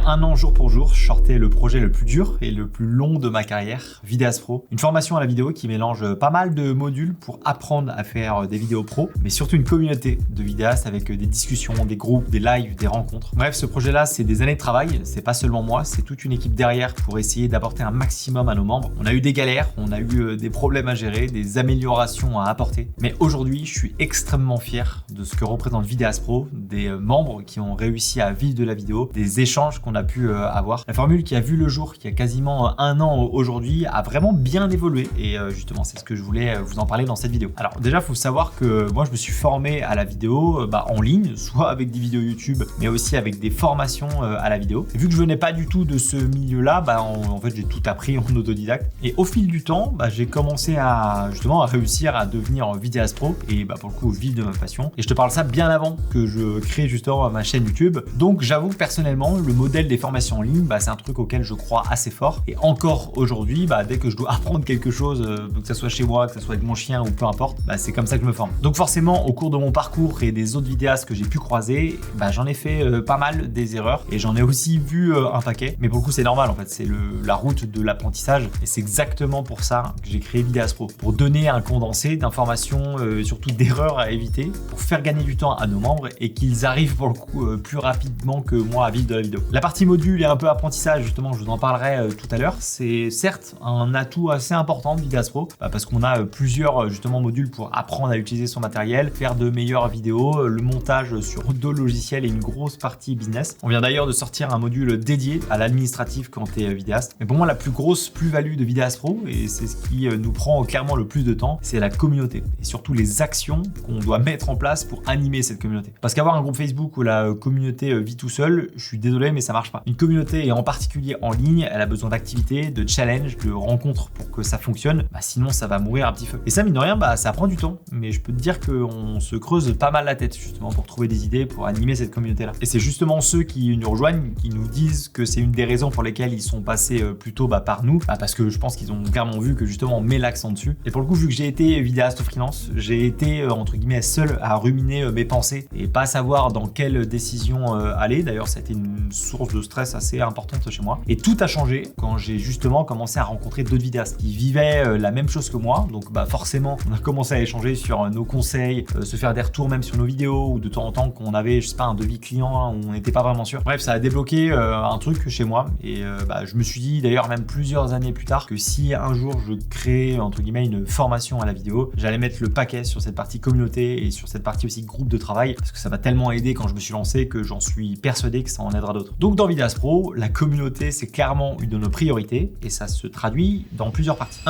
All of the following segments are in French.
1 an jour pour jour, je sortais le projet le plus dur et le plus long de ma carrière, Vidéas Pro. Une formation à la vidéo qui mélange pas mal de modules pour apprendre à faire des vidéos pro, mais surtout une communauté de vidéastes avec des discussions, des groupes, des lives, des rencontres. Bref, ce projet-là, c'est des années de travail, c'est pas seulement moi, c'est toute une équipe derrière pour essayer d'apporter un maximum à nos membres. On a eu des galères, on a eu des problèmes à gérer, des améliorations à apporter, mais aujourd'hui, je suis extrêmement fier de ce que représente Vidéas Pro, des membres qui ont réussi à vivre de la vidéo, des échanges qu'on a pu avoir. La formule qui a vu le jour, qui a quasiment 1 an aujourd'hui, a vraiment bien évolué et justement, c'est ce que je voulais vous en parler dans cette vidéo. Alors déjà, il faut savoir que moi, je me suis formé à la vidéo en ligne, soit avec des vidéos YouTube, mais aussi avec des formations à la vidéo. Et vu que je venais pas du tout de ce milieu-là, en fait, j'ai tout appris en autodidacte. Et au fil du temps, j'ai commencé à réussir à devenir vidéaste pro et pour le coup, vivre de ma passion. Et je te parle ça bien avant que je crée justement ma chaîne YouTube. Donc j'avoue que personnellement, le modèle des formations en ligne, c'est un truc auquel je crois assez fort. Et encore aujourd'hui, dès que je dois apprendre quelque chose, que ce soit chez moi, que ce soit avec mon chien ou peu importe, c'est comme ça que je me forme. Donc forcément, au cours de mon parcours et des autres vidéastes que j'ai pu croiser, j'en ai fait pas mal des erreurs et j'en ai aussi vu un paquet. Mais pour le coup, c'est normal en fait, c'est la route de l'apprentissage et c'est exactement pour ça que j'ai créé Vidéas Pro, pour donner un condensé d'informations, surtout d'erreurs à éviter, pour faire gagner du temps à nos membres et qu'ils arrivent pour le coup plus rapidement que moi à vivre de la vidéo. La partie module et un peu apprentissage, justement, je vous en parlerai tout à l'heure. C'est certes un atout assez important de Vidéas Pro parce qu'on a plusieurs justement modules pour apprendre à utiliser son matériel, faire de meilleures vidéos, le montage sur d'autres logiciels et une grosse partie business. On vient d'ailleurs de sortir un module dédié à l'administratif quand tu es vidéaste. Mais pour moi, la plus grosse plus-value de Vidéas Pro, et c'est ce qui nous prend clairement le plus de temps, c'est la communauté et surtout les actions qu'on doit mettre en place pour animer cette communauté. Parce qu'avoir un groupe Facebook où la communauté vit tout seul, je suis désolé, mais ça marche pas. Une communauté, et en particulier en ligne, elle a besoin d'activités, de challenges, de rencontres pour que ça fonctionne. Sinon, ça va mourir à petit feu. Et ça, mine de rien, ça prend du temps. Mais je peux te dire qu'on se creuse pas mal la tête justement pour trouver des idées, pour animer cette communauté-là. Et c'est justement ceux qui nous rejoignent, qui nous disent que c'est une des raisons pour lesquelles ils sont passés plutôt par nous, parce que je pense qu'ils ont clairement vu que justement on met l'accent dessus. Et pour le coup, vu que j'ai été vidéaste freelance, j'ai été entre guillemets seul à ruminer mes pensées et pas savoir dans quelle décision aller. D'ailleurs, ça a été une source de stress assez importante chez moi. Et tout a changé quand j'ai justement commencé à rencontrer d'autres vidéastes qui vivaient la même chose que moi. Donc forcément, on a commencé à échanger sur nos conseils, se faire des retours même sur nos vidéos, ou de temps en temps qu'on avait, je sais pas, un devis client où on n'était pas vraiment sûr. Bref, ça a débloqué un truc chez moi. Et je me suis dit d'ailleurs même plusieurs années plus tard que si un jour je crée entre guillemets une formation à la vidéo, j'allais mettre le paquet sur cette partie communauté et sur cette partie aussi groupe de travail, parce que ça m'a tellement aidé quand je me suis lancé que j'en suis persuadé que ça en aidera d'autres. Donc dans Vidéas Pro, la communauté, c'est clairement une de nos priorités et ça se traduit dans plusieurs parties.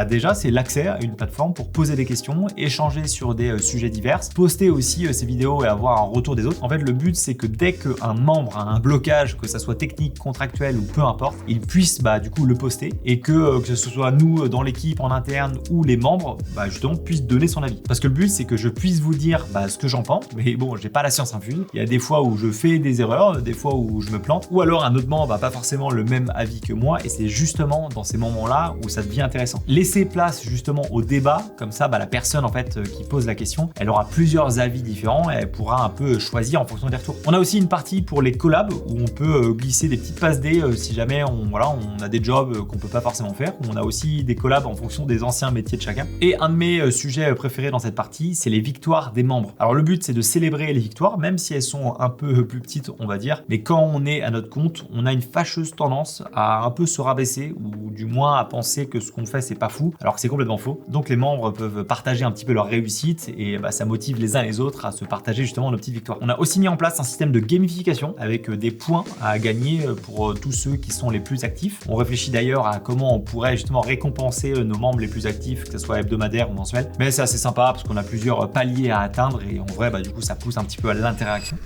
Déjà, c'est l'accès à une plateforme pour poser des questions, échanger sur des sujets divers, poster aussi ces vidéos et avoir un retour des autres. En fait, le but, c'est que dès qu'un membre a un blocage, que ça soit technique, contractuel ou peu importe, il puisse du coup le poster et que ce soit nous dans l'équipe en interne ou les membres, justement, puissent donner son avis. Parce que le but, c'est que je puisse vous dire ce que j'en pense, mais bon, j'ai pas la science infuse. Il y a des fois où je fais des erreurs, des fois où je me plante, ou alors un autre membre n'a pas forcément le même avis que moi, et c'est justement dans ces moments-là où ça devient intéressant. Laisser place justement au débat, comme ça la personne en fait qui pose la question, elle aura plusieurs avis différents et elle pourra un peu choisir en fonction des retours. On a aussi une partie pour les collabs où on peut glisser des petites passes D si jamais on a des jobs qu'on peut pas forcément faire. On a aussi des collabs en fonction des anciens métiers de chacun. Et un de mes sujets préférés dans cette partie, c'est les victoires des membres. Alors le but, c'est de célébrer les victoires, même si elles sont un peu plus petites, on va dire, mais quand on est à notre compte, on a une fâcheuse tendance à un peu se rabaisser ou du moins à penser que ce qu'on fait c'est pas fou, alors que c'est complètement faux. Donc les membres peuvent partager un petit peu leur réussite et ça motive les uns les autres à se partager justement nos petites victoires. On a aussi mis en place un système de gamification avec des points à gagner pour tous ceux qui sont les plus actifs. On réfléchit d'ailleurs à comment on pourrait justement récompenser nos membres les plus actifs, que ce soit hebdomadaire ou mensuel. Mais c'est assez sympa parce qu'on a plusieurs paliers à atteindre et en vrai, du coup, ça pousse un petit peu à l'interaction.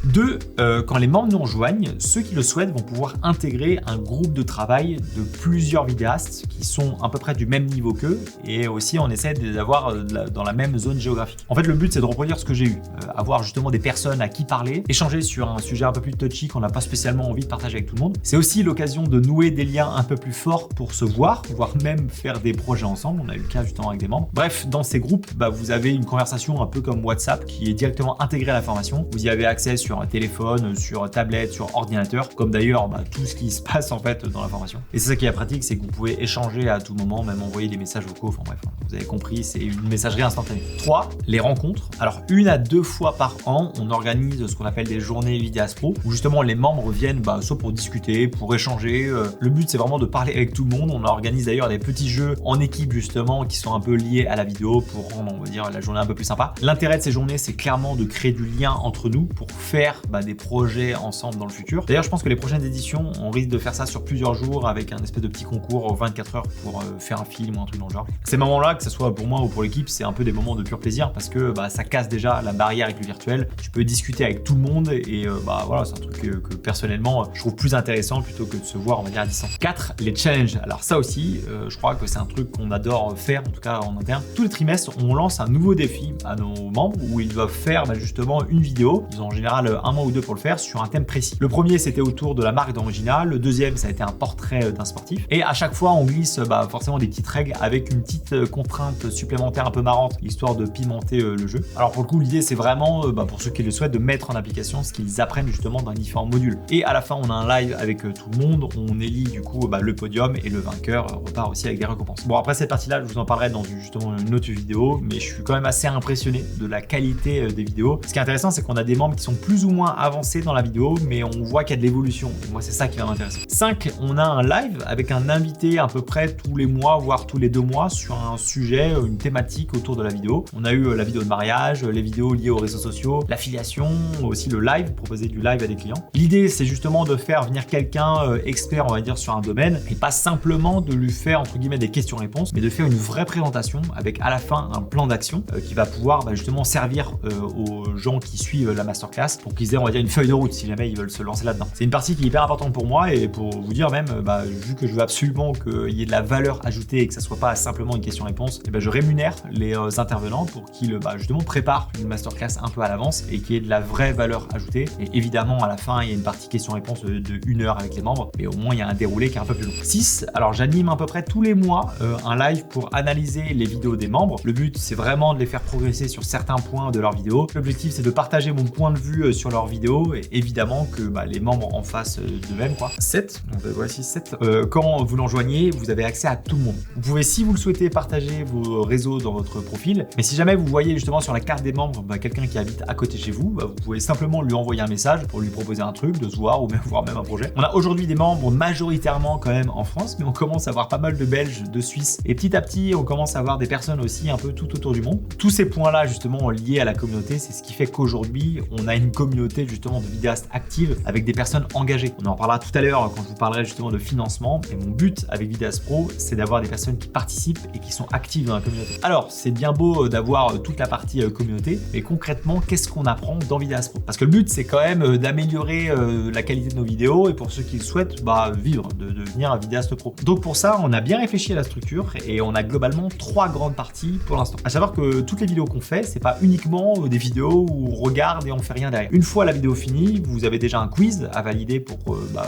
Quand les membres nous rejoignent, ceux qui le souhaitent vont pouvoir intégrer un groupe de travail de plusieurs vidéastes qui sont à peu près du même niveau niveau qu'eux et aussi on essaie de les avoir dans la même zone géographique. En fait, le but c'est de reproduire ce que j'ai eu, avoir justement des personnes à qui parler, échanger sur un sujet un peu plus touchy qu'on n'a pas spécialement envie de partager avec tout le monde. C'est aussi l'occasion de nouer des liens un peu plus forts pour se voir, voire même faire des projets ensemble. On a eu le cas justement avec des membres. Bref, dans ces groupes, vous avez une conversation un peu comme WhatsApp qui est directement intégrée à la formation. Vous y avez accès sur un téléphone, sur tablette, sur ordinateur, comme d'ailleurs tout ce qui se passe en fait dans la formation. Et c'est ça qui est pratique, c'est que vous pouvez échanger à tout moment, même envoyer des messages vocaux. Enfin bref, vous avez compris, c'est une messagerie instantanée. 3. Les rencontres. Alors 1 à 2 fois par an, on organise ce qu'on appelle des journées Vidyast Pro, où justement les membres viennent soit pour discuter, pour échanger. Le but c'est vraiment de parler avec tout le monde. On organise d'ailleurs des petits jeux en équipe justement qui sont un peu liés à la vidéo pour rendre, on va dire, la journée un peu plus sympa. L'intérêt de ces journées, c'est clairement de créer du lien entre nous pour faire des projets ensemble dans le futur. D'ailleurs, je pense que les prochaines éditions, on risque de faire ça sur plusieurs jours avec un espèce de petit concours 24 heures pour faire un film ou un truc dans le genre. Ces moments-là, que ce soit pour moi ou pour l'équipe, c'est un peu des moments de pur plaisir parce que ça casse déjà la barrière avec le virtuel. Tu peux discuter avec tout le monde et voilà, c'est un truc que personnellement, je trouve plus intéressant plutôt que de se voir, on va dire, à distance. 4. Les challenges. Alors ça aussi, je crois que c'est un truc qu'on adore faire, en tout cas en interne. Tous les trimestres, on lance un nouveau défi à nos membres où ils doivent faire justement une vidéo. Ils ont en général 1 mois ou 2 pour le faire sur un thème précis. Le premier, c'était autour de la marque d'Original. Le deuxième, ça a été un portrait d'un sportif. Et à chaque fois, on glisse forcément des petites règles avec une petite contrainte supplémentaire un peu marrante, histoire de pimenter le jeu. Alors pour le coup, l'idée, c'est vraiment, pour ceux qui le souhaitent, de mettre en application ce qu'ils apprennent justement dans les différents modules. Et à la fin, on a un live avec tout le monde. On élit du coup le podium et le vainqueur repart aussi avec des récompenses. Bon, après cette partie-là, je vous en parlerai dans justement une autre vidéo, mais je suis quand même assez impressionné de la qualité des vidéos. Ce qui est intéressant, c'est qu'on a des membres qui sont plus ou moins avancés dans la vidéo, mais on voit qu'il y a de l'évolution. Et moi, c'est ça qui va m'intéresser. 5, on a un live avec un invité à peu près tous les mois, voire tous les 2 mois sur un sujet, une thématique autour de la vidéo. On a eu la vidéo de mariage, les vidéos liées aux réseaux sociaux, l'affiliation, aussi le live, proposer du live à des clients. L'idée, c'est justement de faire venir quelqu'un expert, on va dire, sur un domaine et pas simplement de lui faire, entre guillemets, des questions-réponses, mais de faire une vraie présentation avec à la fin un plan d'action qui va pouvoir justement servir aux gens qui suivent la masterclass pour qu'ils aient, on va dire, une feuille de route si jamais ils veulent se lancer là-dedans. C'est une partie qui est hyper importante pour moi et pour vous dire même, vu que je veux absolument qu'il y ait de la valeur ajoutée et que ça soit pas simplement une question-réponse, je rémunère les intervenants pour qu'ils justement préparent une masterclass un peu à l'avance et qu'il y ait de la vraie valeur ajoutée. Et évidemment, à la fin, il y a une partie question-réponse de 1 heure avec les membres, mais au moins il y a un déroulé qui est un peu plus long. 6, alors j'anime à peu près tous les mois un live pour analyser les vidéos des membres. Le but, c'est vraiment de les faire progresser sur certains points de leurs vidéos. L'objectif, c'est de partager mon point de vue sur leurs vidéos et évidemment que les membres en fassent de même. 7, voici 7. Quand vous l'enjoignez, vous avez accès à tout le monde. Vous pouvez, si vous le souhaitez, partager vos réseaux dans votre profil, mais si jamais vous voyez justement sur la carte des membres quelqu'un qui habite à côté de chez vous, vous pouvez simplement lui envoyer un message pour lui proposer un truc, de se voir ou même voir même un projet. On a aujourd'hui des membres majoritairement quand même en France, mais on commence à avoir pas mal de Belges, de Suisses, et petit à petit, on commence à avoir des personnes aussi un peu tout autour du monde. Tous ces points-là justement liés à la communauté, c'est ce qui fait qu'aujourd'hui, on a une communauté justement de vidéastes actives avec des personnes engagées. On en parlera tout à l'heure quand je vous parlerai justement de financement, et mon but avec Vidyast Pro, c'est d'avoir des personnes qui participent et qui sont actives dans la communauté. Alors, c'est bien beau d'avoir toute la partie communauté, mais concrètement, qu'est-ce qu'on apprend dans Vidyast Pro? Parce que le but, c'est quand même d'améliorer la qualité de nos vidéos et pour ceux qui le souhaitent, vivre, de devenir un vidéaste pro. Donc pour ça, on a bien réfléchi à la structure et on a globalement 3 grandes parties pour l'instant. À savoir que toutes les vidéos qu'on fait, c'est pas uniquement des vidéos où on regarde et on fait rien derrière. Une fois la vidéo finie, vous avez déjà un quiz à valider pour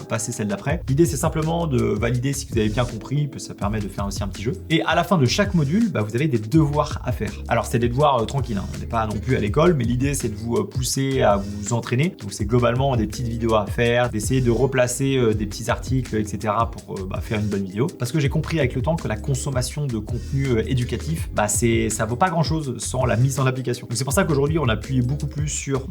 passer celle d'après. L'idée, c'est simplement de valider si vous avez bien compris, que ça permet de faire aussi un petit jeu. Et à la fin de chaque module, vous avez des devoirs à faire. Alors c'est des devoirs tranquilles, on n'est pas non plus à l'école, mais l'idée c'est de vous pousser à vous entraîner. Donc c'est globalement des petites vidéos à faire, d'essayer de replacer des petits articles, etc. pour faire une bonne vidéo. Parce que j'ai compris avec le temps que la consommation de contenu éducatif, ça vaut pas grand chose sans la mise en application. Donc c'est pour ça qu'aujourd'hui on appuie beaucoup plus sur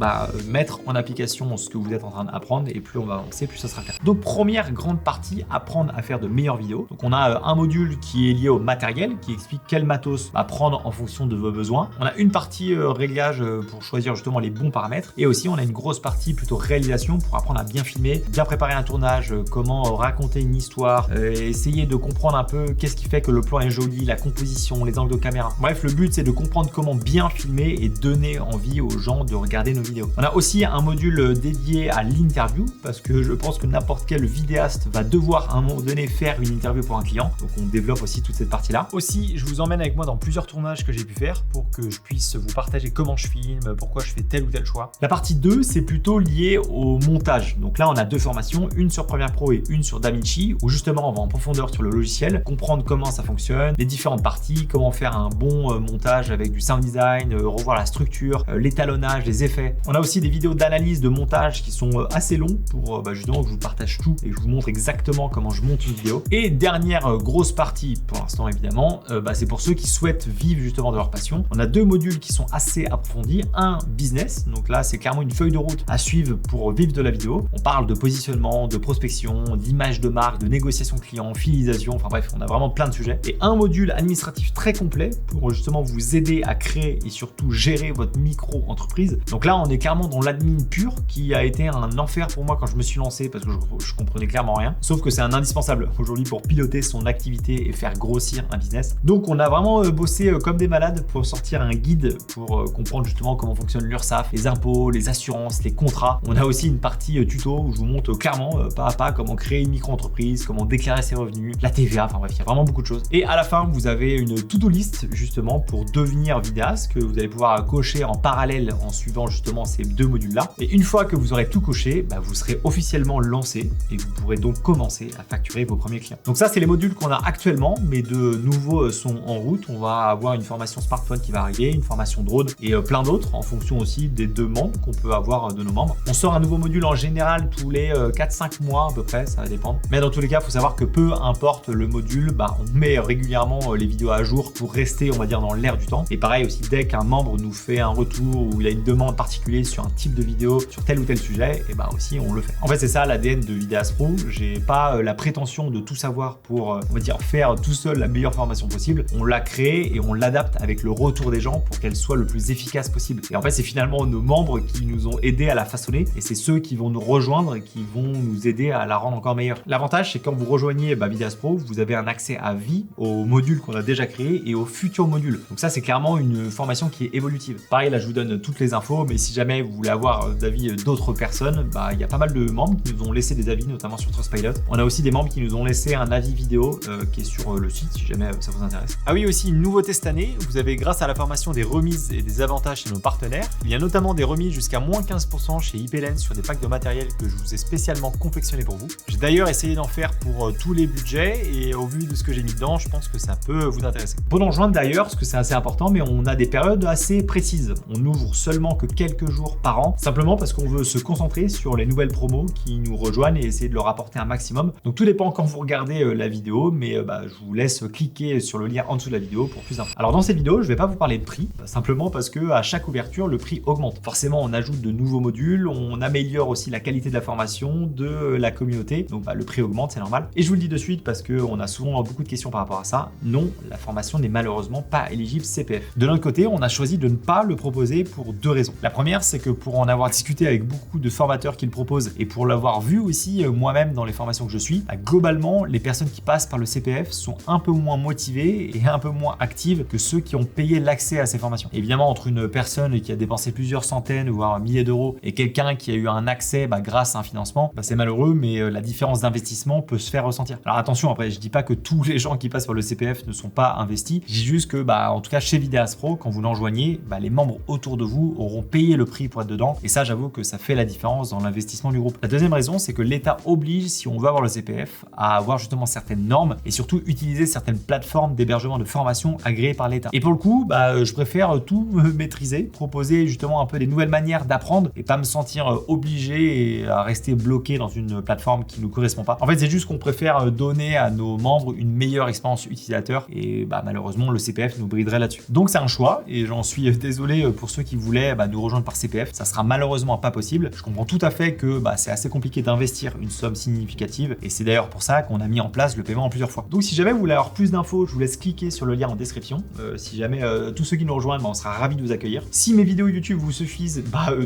mettre en application ce que vous êtes en train d'apprendre et plus on va avancer, plus ça sera clair. Donc première grande partie, apprendre à faire de meilleures vidéos. Donc on a un module qui est lié au matériel, qui explique quel matos prendre en fonction de vos besoins. On a une partie réglage pour choisir justement les bons paramètres et aussi on a une grosse partie plutôt réalisation pour apprendre à bien filmer, bien préparer un tournage, comment raconter une histoire, essayer de comprendre un peu qu'est-ce qui fait que le plan est joli, la composition, les angles de caméra. Bref, le but c'est de comprendre comment bien filmer et donner envie aux gens de regarder nos vidéos. On a aussi un module dédié à l'interview parce que je pense que n'importe quel vidéaste va devoir à un moment donné faire une interview pour un client. Donc on développe aussi toute cette partie-là. Aussi, je vous emmène avec moi dans plusieurs tournages que j'ai pu faire pour que je puisse vous partager comment je filme, pourquoi je fais tel ou tel choix. La partie 2, c'est plutôt lié au montage. Donc là, on a deux formations, une sur Premiere Pro et une sur DaVinci, où justement, on va en profondeur sur le logiciel, comprendre comment ça fonctionne, les différentes parties, comment faire un bon montage avec du sound design, revoir la structure, l'étalonnage, les effets. On a aussi des vidéos d'analyse de montage qui sont assez longs pour justement que je vous partage tout et que je vous montre exactement comment je monte une vidéo. Et dernière grosse partie pour l'instant évidemment, c'est pour ceux qui souhaitent vivre justement de leur passion. On a deux modules qui sont assez approfondis. Un business, donc là c'est clairement une feuille de route à suivre pour vivre de la vidéo. On parle de positionnement, de prospection, d'image de marque, de négociation client, fidélisation, enfin bref, on a vraiment plein de sujets. Et un module administratif très complet pour justement vous aider à créer et surtout gérer votre micro-entreprise. Donc là on est clairement dans l'admin pur qui a été un enfer pour moi quand je me suis lancé parce que je comprenais clairement rien. Sauf que c'est un indispensable aujourd'hui pour piloter son activité et faire grossir un business. Donc on a vraiment bossé comme des malades pour sortir un guide pour comprendre justement comment fonctionne l'URSSAF, les impôts, les assurances, les contrats. On a aussi une partie tuto où je vous montre clairement pas à pas comment créer une micro-entreprise, comment déclarer ses revenus, la TVA, enfin bref, il y a vraiment beaucoup de choses. Et à la fin, vous avez une to-do list justement pour devenir vidéaste que vous allez pouvoir cocher en parallèle en suivant justement ces deux modules-là. Et une fois que vous aurez tout coché, vous serez officiellement lancé et vous pourrez donc commencer à facturer vos premiers clients. Donc ça, c'est les modules qu'on a actuellement, mais de nouveaux sont en route. On va avoir une formation smartphone qui va arriver, une formation drone et plein d'autres en fonction aussi des demandes qu'on peut avoir de nos membres. On sort un nouveau module en général tous les 4-5 mois à peu près, ça va dépendre. Mais dans tous les cas, il faut savoir que peu importe le module, on met régulièrement les vidéos à jour pour rester, on va dire, dans l'air du temps. Et pareil aussi, dès qu'un membre nous fait un retour ou il a une demande particulière sur un type de vidéo, sur tel ou tel sujet, et aussi on le fait. En fait, c'est ça l'ADN de Vidéaste Pro. J'ai pas la prétention de tout savoir pour, on va dire, faire tout seul la meilleure formation possible. On l'a créée et on l'adapte avec le retour des gens pour qu'elle soit le plus efficace possible. Et en fait, c'est finalement nos membres qui nous ont aidés à la façonner et c'est ceux qui vont nous rejoindre et qui vont nous aider à la rendre encore meilleure. L'avantage, c'est quand vous rejoignez Vidéaste Pro, vous avez un accès à vie aux modules qu'on a déjà créés et aux futurs modules. Donc ça, c'est clairement une formation qui est évolutive. Pareil, là, je vous donne toutes les infos, mais si jamais vous voulez avoir d'avis d'autres personnes, il y a pas mal de membres qui nous ont laissé des avis, notamment sur Trustpilot. On a aussi des membres qui nous ont laissé un avis vidéo qui est sur le site, si jamais ça vous intéresse. Ah oui, aussi une nouveauté cette année, vous avez grâce à la formation des remises et des avantages chez nos partenaires. Il y a notamment des remises jusqu'à moins 15% chez IPLens sur des packs de matériel que je vous ai spécialement confectionné pour vous. J'ai d'ailleurs essayé d'en faire pour tous les budgets et au vu de ce que j'ai mis dedans, je pense que ça peut vous intéresser. Pour nous rejoindre d'ailleurs, parce que c'est assez important, mais on a des périodes assez précises. On n'ouvre seulement que quelques jours par an, simplement parce qu'on veut se concentrer sur les nouvelles promos qui nous rejoignent et essayer de leur apporter un maximum. Donc tout dépend quand vous regardez la vidéo, mais je vous laisse cliquer sur le lien en dessous de la vidéo pour plus d'infos. Alors dans cette vidéo, je vais pas vous parler de prix, simplement parce que à chaque ouverture, le prix augmente. Forcément, on ajoute de nouveaux modules, on améliore aussi la qualité de la formation, de la communauté, donc le prix augmente, c'est normal. Et je vous le dis de suite parce qu'on a souvent beaucoup de questions par rapport à ça. Non, la formation n'est malheureusement pas éligible CPF. De l'autre côté, on a choisi de ne pas le proposer pour deux raisons. La première, c'est que pour en avoir discuté avec beaucoup de formateurs qui le proposent et pour l'avoir vu aussi moi-même dans les formations que je suis, globalement, les personnes qui passent par le CPF sont un peu moins motivées et un peu moins actives que ceux qui ont payé l'accès à ces formations. Évidemment, entre une personne qui a dépensé plusieurs centaines voire milliers d'euros et quelqu'un qui a eu un accès grâce à un financement, c'est malheureux, mais la différence d'investissement peut se faire ressentir. Alors attention, après, je dis pas que tous les gens qui passent par le CPF ne sont pas investis. Je dis juste que, en tout cas, chez Vidéaste Pro, quand vous l'enjoignez, les membres autour de vous auront payé le prix pour être dedans. Et ça, j'avoue que ça fait la différence dans l'investissement du groupe. La deuxième raison, c'est que l'État oblige, si on veut avoir le CPF, à avoir justement certaines normes et surtout utiliser certaines plateformes d'hébergement de formation agréées par l'État. Et pour le coup, je préfère tout maîtriser, proposer justement un peu des nouvelles manières d'apprendre et pas me sentir obligé et à rester bloqué dans une plateforme qui nous correspond pas. En fait, c'est juste qu'on préfère donner à nos membres une meilleure expérience utilisateur et malheureusement, le CPF nous briderait là-dessus. Donc c'est un choix et j'en suis désolé pour ceux qui voulaient nous rejoindre par CPF. Ça sera malheureusement pas possible. Je comprends tout à fait que c'est assez compliqué d'investir une somme significative et c'est d'ailleurs pour ça qu'on a mis en place le paiement en plusieurs fois. Donc si jamais vous voulez avoir plus d'infos, je vous laisse cliquer sur le lien en description. Si jamais tous ceux qui nous rejoignent, on sera ravis de vous accueillir. Si mes vidéos YouTube vous suffisent,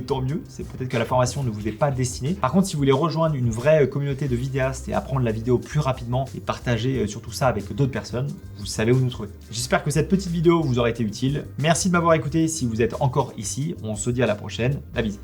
tant mieux. C'est peut-être que la formation ne vous est pas destinée. Par contre, si vous voulez rejoindre une vraie communauté de vidéastes et apprendre la vidéo plus rapidement et partager surtout ça avec d'autres personnes, vous savez où nous trouver. J'espère que cette petite vidéo vous aura été utile. Merci de m'avoir écouté si vous êtes encore ici. On se dit à la prochaine. La bise.